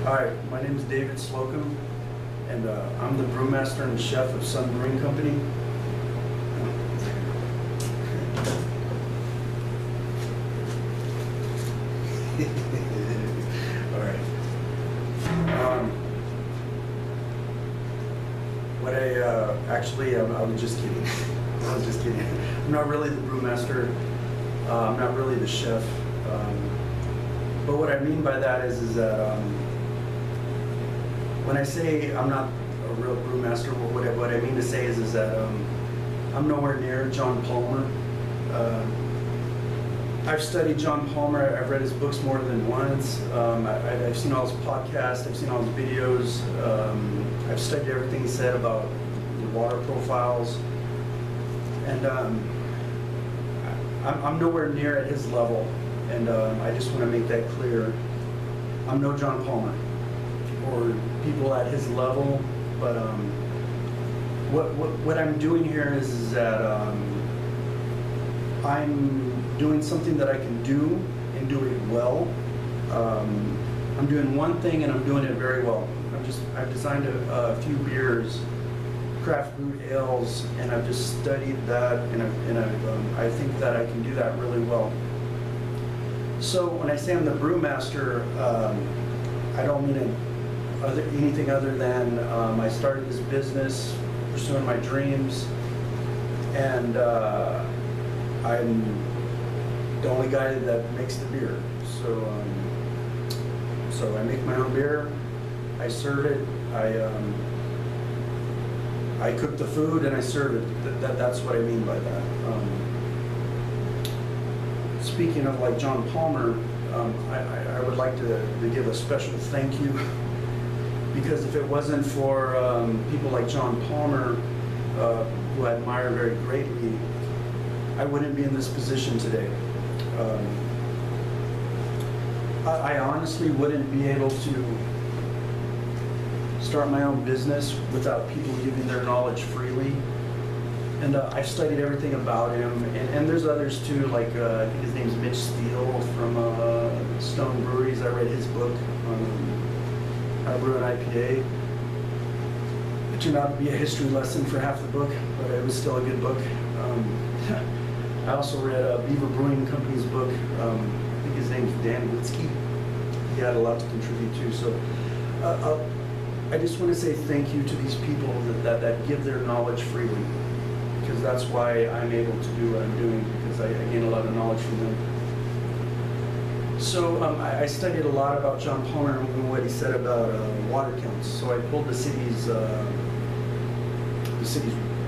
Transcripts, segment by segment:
Hi, my name is David Slocum, and I'm the brewmaster and chef of Sun Brewing Company. All right. I'm just kidding. I was just kidding. I'm not really the brewmaster. I'm not really the chef. But what I mean by that is that when I say I'm not a real brewmaster, what I mean to say is that I'm nowhere near John Palmer. I've studied John Palmer. I've read his books more than once. I've seen all his podcasts. I've seen all his videos. I've studied everything he said about the water profiles, and I'm nowhere near at his level. And I just want to make that clear. I'm no John Palmer or people at his level, but what I'm doing here is that I'm doing something that I can do and do it well. I'm doing one thing and I'm doing it very well. I've designed a few beers, craft brewed ales, and I've just studied that, and I think that I can do that really well. So when I say I'm the brewmaster, I don't mean anything other than I started this business pursuing my dreams, and I'm the only guy that makes the beer. So I make my own beer, I serve it, I cook the food and I serve it. That's what I mean by that. Speaking of like John Palmer, I would like to give a special thank you, because if it wasn't for people like John Palmer, who I admire very greatly, I wouldn't be in this position today. I honestly wouldn't be able to start my own business without people giving their knowledge freely. And I've studied everything about him, and there's others too, like I think his name's Mitch Steele from Stone Breweries. I read his book on how to brew an IPA. It turned out to be a history lesson for half the book, but it was still a good book. I also read Beaver Brewing Company's book. I think his name's Dan Witzke. He had a lot to contribute to. So I just want to say thank you to these people that give their knowledge freely, because that's why I'm able to do what I'm doing, because I gain a lot of knowledge from them. So I studied a lot about John Palmer and what he said about water counts. So I pulled the city's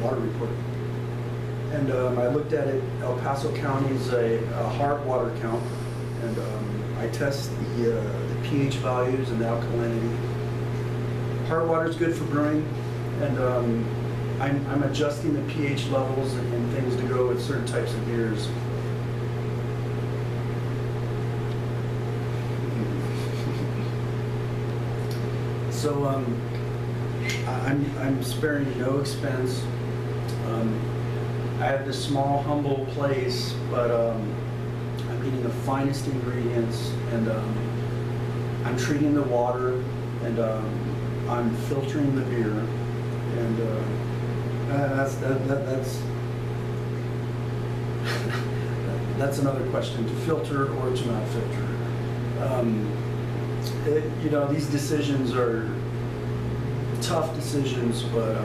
water report, and I looked at it. El Paso County's a hard water count, and I test the pH values and the alkalinity. Hard water is good for brewing, and I'm adjusting the pH levels and things to go with certain types of beers. So I'm sparing no expense. I have this small, humble place, but I'm getting the finest ingredients, and I'm treating the water, and I'm filtering the beer, and that's another question, to filter or to not filter. You know, these decisions are tough decisions, but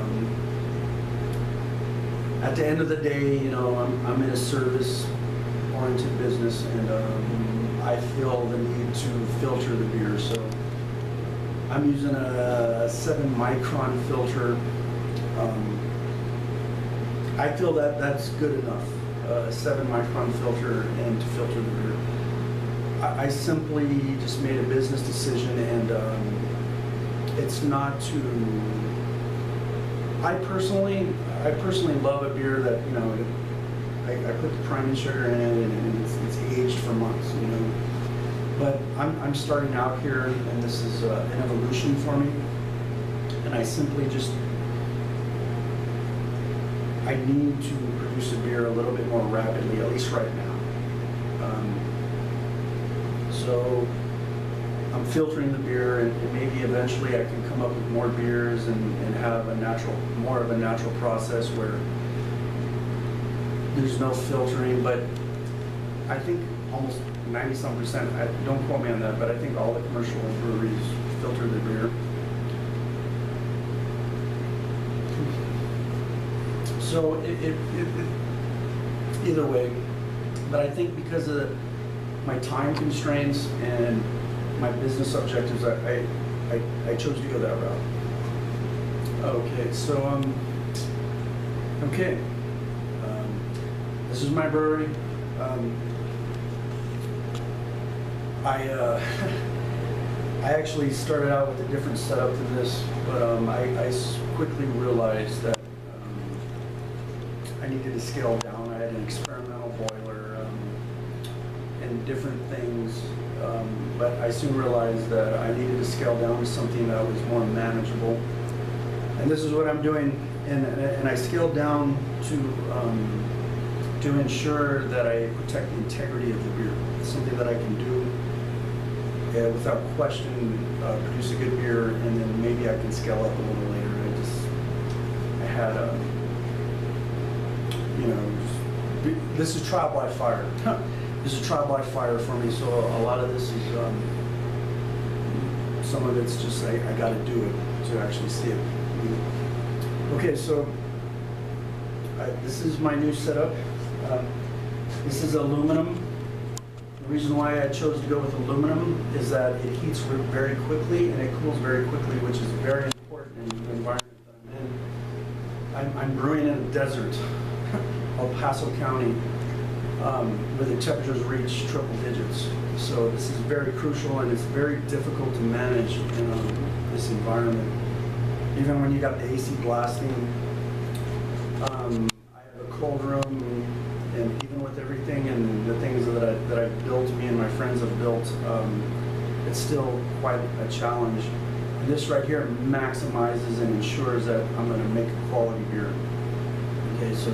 at the end of the day, you know, I'm in a service-oriented business, and I feel the need to filter the beer. So I'm using a 7-micron filter. I feel that that's good enough, a 7-micron filter, and to filter the beer. I simply just made a business decision, and it's not to. I personally love a beer that, you know, I put the priming sugar in it, and it's aged for months, you know. But I'm starting out here, and this is an evolution for me, and I simply just. I need to produce a beer a little bit more rapidly, at least right now. So I'm filtering the beer, and maybe eventually I can come up with more beers and have more of a natural process where there's no filtering. But I think almost 90-some%, don't quote me on that, but I think all the commercial breweries filter their beer. So either way, but I think because of my time constraints and my business objectives, I chose to go that route. Okay, so this is my brewery. I actually started out with a different setup than this, but I quickly realized that I needed to scale down. I had an experimental boiler and different things, but I soon realized that I needed to scale down to something that was more manageable. And this is what I'm doing, and I scaled down to ensure that I protect the integrity of the beer. It's something that I can do without question, produce a good beer, and then maybe I can scale up a little later. I had this is trial by fire. This is trial by fire for me, so a lot of this is, some of it's just, I gotta do it to actually see it. Okay, so this is my new setup. This is aluminum. The reason why I chose to go with aluminum is that it heats very quickly and it cools very quickly, which is very important in the environment that I'm in. I'm brewing in a desert, El Paso County, where the temperatures reach triple digits. So this is very crucial, and it's very difficult to manage in this environment. Even when you got the AC blasting, I have a cold room, and even with everything and the things that I built, me and my friends have built, it's still quite a challenge. And this right here maximizes and ensures that I'm going to make a quality beer. Okay, so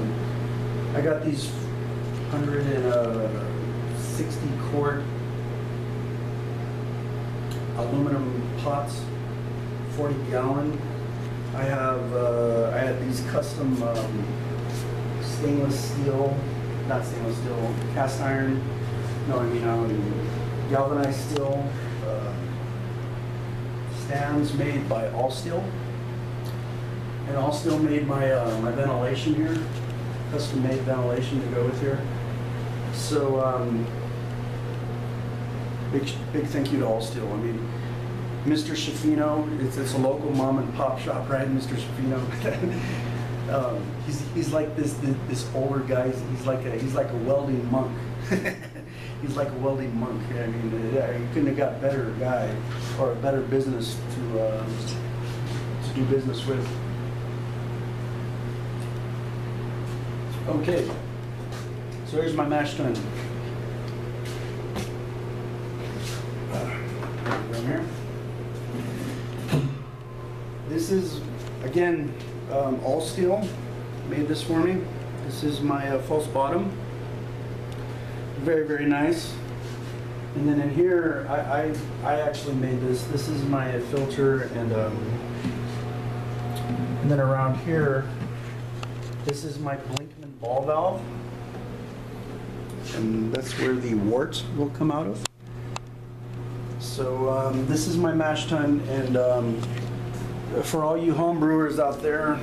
I got these 160 quart aluminum pots, 40 gallon. I had these custom cast iron, galvanized steel stands made by All Steel. And All Steel made my ventilation here, custom made ventilation to go with here. So big thank you to All Steel. I mean, Mr. Schifino, it's a local mom and pop shop, right? Mr. Schifino. He's like this older guy. He's like a welding monk. He's like a welding monk. I mean, you couldn't have got a better guy or a better business to do business with. Okay, so here's my mash tun. Down here. This is, again, All Steel made this for me. This is my false bottom. Very, very nice. And then in here, I actually made this. This is my filter, and then around here, this is my Blinkman ball valve, and that's where the wart will come out of. So this is my mash tun, and for all you home brewers out there,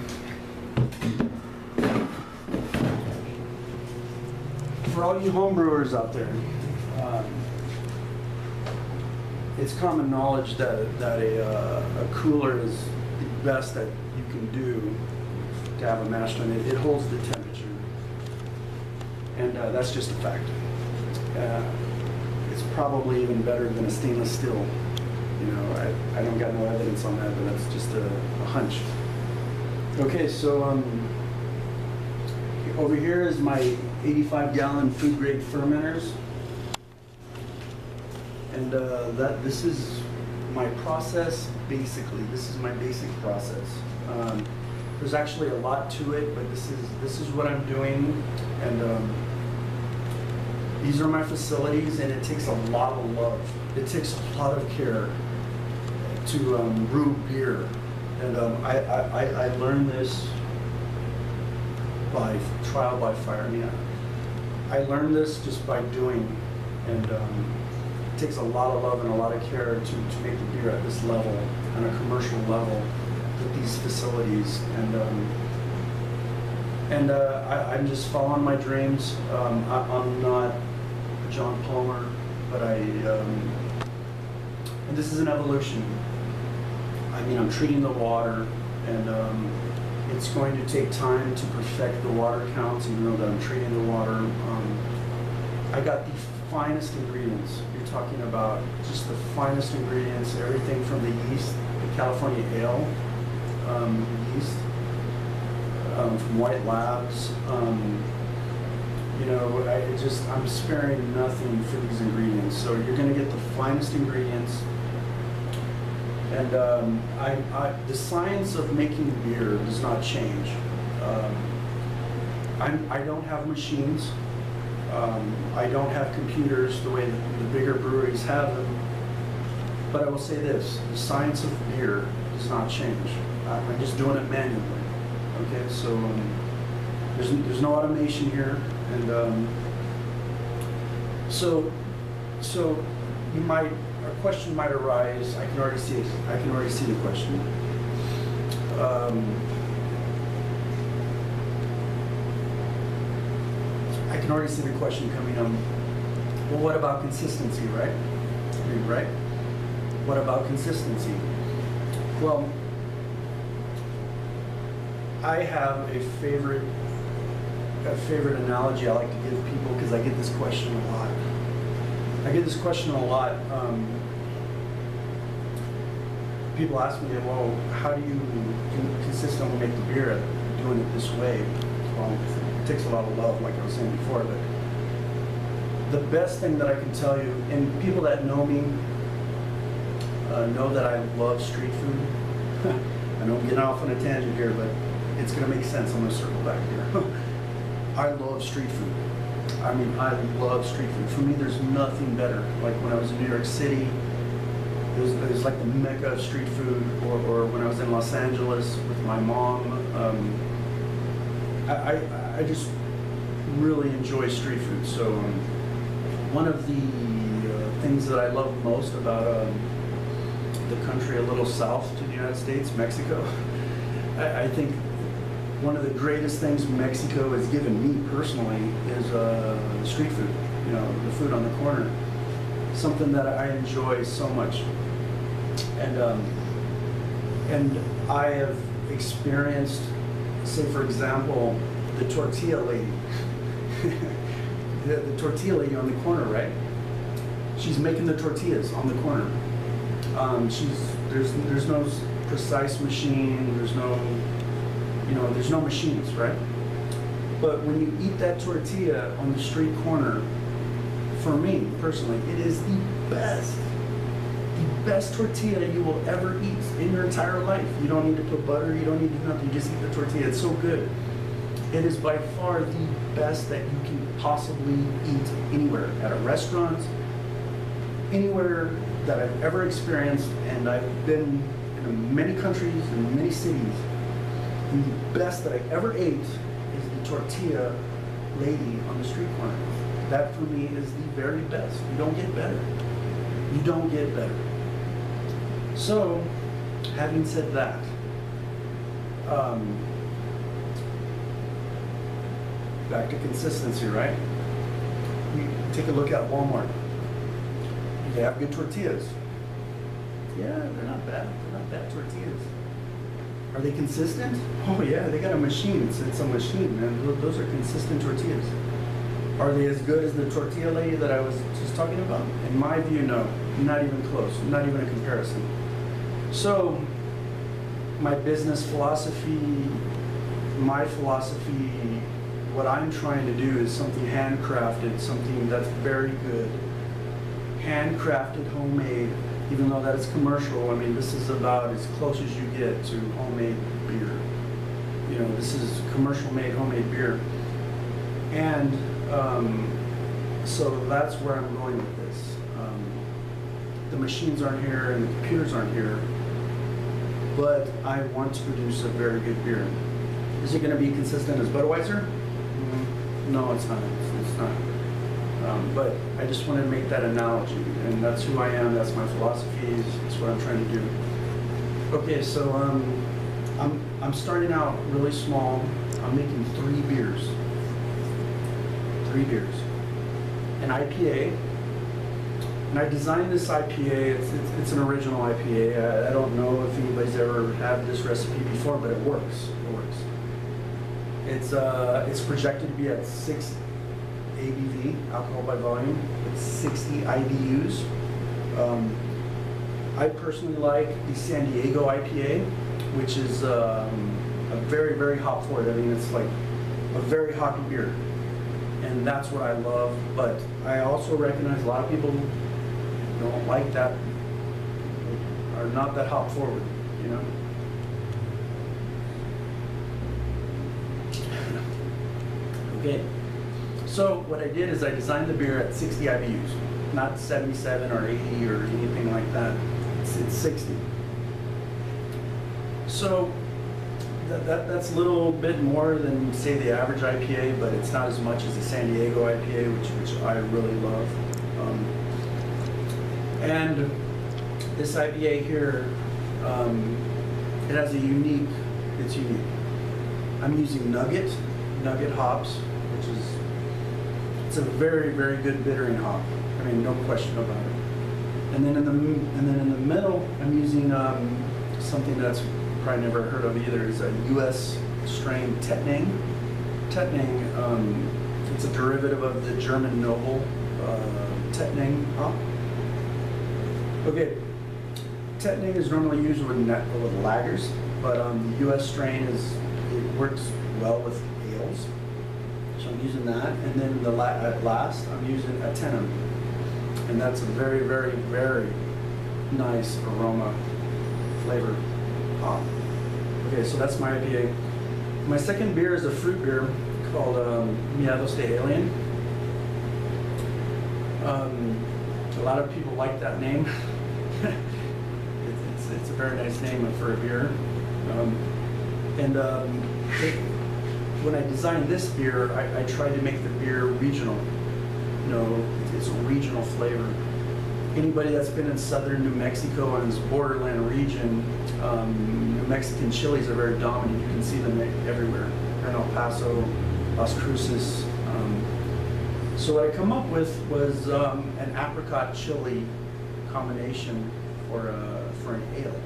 it's common knowledge that a cooler is the best that you can do to have a mash tun. It holds the temperature, and that's just a fact. It's probably even better than a stainless steel. You know, I don't got no evidence on that, but that's just a hunch. Okay, so over here is my 85-gallon food grade fermenters, and this is my process. Basically, this is my basic process. There's actually a lot to it, but this is what I'm doing, and These are my facilities, and it takes a lot of love. It takes a lot of care to brew beer. And I learned this by trial by fire. I mean, I learned this just by doing, and it takes a lot of love and a lot of care to make the beer at this level, on a commercial level, with these facilities. And I'm just following my dreams. I'm not John Palmer, but and this is an evolution. I mean, I'm treating the water, and it's going to take time to perfect the water counts, even though that I'm treating the water. I got the finest ingredients. You're talking about just the finest ingredients, everything from the yeast, the California ale yeast, from White Labs. You know, I'm sparing nothing for these ingredients. So you're going to get the finest ingredients. And the science of making beer does not change. I don't have machines. I don't have computers the way that the bigger breweries have them. But I will say this, the science of beer does not change. I'm just doing it manually. Okay, so there's no automation here. And so you might, a question might arise. I can already see it. I can already see the question. I can already see the question coming up. Well, what about consistency, right? I mean, right? What about consistency? Well, I have a favorite analogy I like to give people, because I get this question a lot. People ask me, well, how do you consistently make the beer doing it this way? Well, it takes a lot of love, like I was saying before, but the best thing that I can tell you, and people that know me know that I love street food. I know I'm getting off on a tangent here, but it's going to make sense. I'm going to circle back here. I love street food. I mean, I love street food. For me, there's nothing better. Like when I was in New York City, it was like the mecca of street food, or when I was in Los Angeles with my mom. I just really enjoy street food. So one of the things that I love most about the country a little south to the United States, Mexico, I think one of the greatest things Mexico has given me personally is street food. You know, the food on the corner. Something that I enjoy so much. And I have experienced, say for example, the tortilla lady. the tortilla lady on the corner, right? She's making the tortillas on the corner. There's no precise machine. There's no machines, right? But when you eat that tortilla on the street corner, for me personally, it is the best tortilla you will ever eat in your entire life. You don't need to put butter, you don't need to do nothing, you just eat the tortilla. It's so good. It is by far the best that you can possibly eat anywhere, at a restaurant, anywhere that I've ever experienced, and I've been in many countries and many cities. The best that I ever ate is the tortilla lady on the street corner. That for me is the very best. You don't get better. You don't get better. So, having said that, back to consistency, right? You take a look at Walmart. They have good tortillas. Yeah, they're not bad. They're not bad tortillas. Are they consistent? Oh yeah, they got a machine. It's a machine, man. Those are consistent tortillas. Are they as good as the tortilla lady that I was just talking about? In my view, no. Not even close. Not even a comparison. So, my business philosophy, what I'm trying to do is something handcrafted, something that's very good. Handcrafted, homemade, even though that is commercial. I mean, this is about as close as you get to homemade beer. You know, this is commercial made homemade beer. And So that's where I'm going with this. The machines aren't here and the computers aren't here, but I want to produce a very good beer. Is it going to be consistent as Budweiser? No, it's not. It's not. But I just wanted to make that analogy, and that's who I am. That's my philosophies. That's what I'm trying to do. Okay, so I'm starting out really small. I'm making 3 beers. 3 beers. An IPA. And I designed this IPA. It's an original IPA. I don't know if anybody's ever had this recipe before, but it works. It works. It's projected to be at 6 ABV, alcohol by volume, with 60 IBUs. I personally like the San Diego IPA, which is a very, very hop forward. I mean, it's like a very hoppy beer, and that's what I love. But I also recognize a lot of people don't like that, are not that hop forward, you know. Okay. So what I did is I designed the beer at 60 IBUs, not 77 or 80 or anything like that. It's 60. So that's a little bit more than, say, the average IPA, but it's not as much as the San Diego IPA, which I really love. And this IPA here, it has a unique, it's unique. I'm using Nugget hops, which is, it's a very, very good bittering hop. I mean, no question about it. And then in the middle, I'm using something that's probably never heard of either. Is a U.S. strain Tettnang. Tettnang, it's a derivative of the German noble Tettnang hop. Okay, Tettnang is normally used with lagers, but the U.S. strain it works well with ales. So I'm using that, and then at last I'm using a Tenem, and that's a very, very, very nice aroma, flavor hop. Okay, so that's my IPA. My second beer is a fruit beer called Miados de Alien. A lot of people like that name. It's a very nice name for a beer. When I designed this beer, I tried to make the beer regional. You know, it's a regional flavor. Anybody that's been in southern New Mexico and its borderland region, New Mexican chilies are very dominant. You can see them everywhere. In El Paso, Las Cruces. So what I come up with was an apricot chili combination for an ale.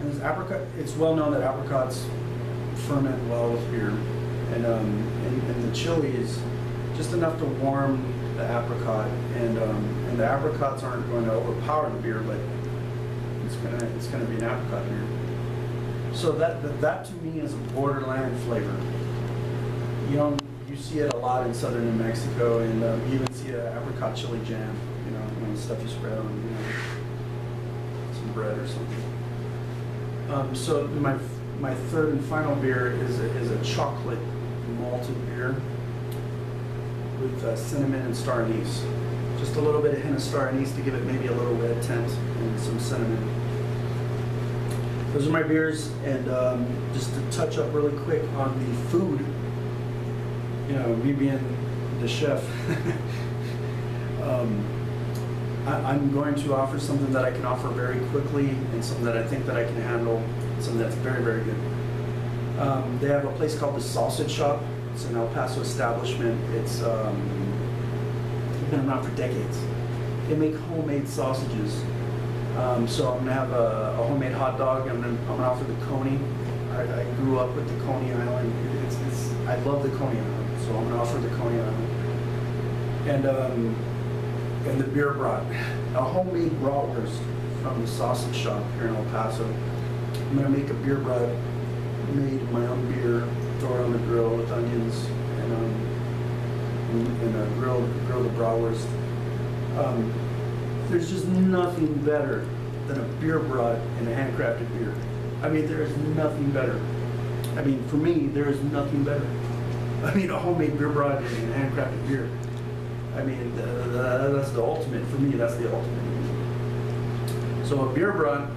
And this apricot, it's well known that apricots ferment well with beer, and the chili is just enough to warm the apricot, and the apricots aren't going to overpower the beer, but it's gonna be an apricot beer. So that to me is a borderland flavor. You see it a lot in southern New Mexico, and you even see an apricot chili jam. You know, stuff you spread on, some bread or something. So my third and final beer is a chocolate malted beer with cinnamon and star anise. Just a little bit of hint of star anise to give it maybe a little red tint and some cinnamon. Those are my beers, and just to touch up really quick on the food, me being the chef, I'm going to offer something that I can offer very quickly, and something that I think that I can handle, something that's very, very good. They have a place called the Sausage Shop. It's an El Paso establishment. It's been around for decades. They make homemade sausages. So I'm gonna have a homemade hot dog. I'm gonna offer the Coney. I grew up with the Coney Island. I love the Coney Island, so I'm gonna offer the Coney Island. And the beer brat, a homemade bratwurst from the Sausage Shop here in El Paso. I'm gonna make a beer brat, made my own beer, throw it on the grill with onions, and grill the bratwurst. There's just nothing better than a beer brat and a handcrafted beer. I mean, there is nothing better. I mean, for me, there is nothing better. I mean, a homemade beer brewed and handcrafted beer. I mean, that's the ultimate, for me, that's the ultimate. So a beer brewed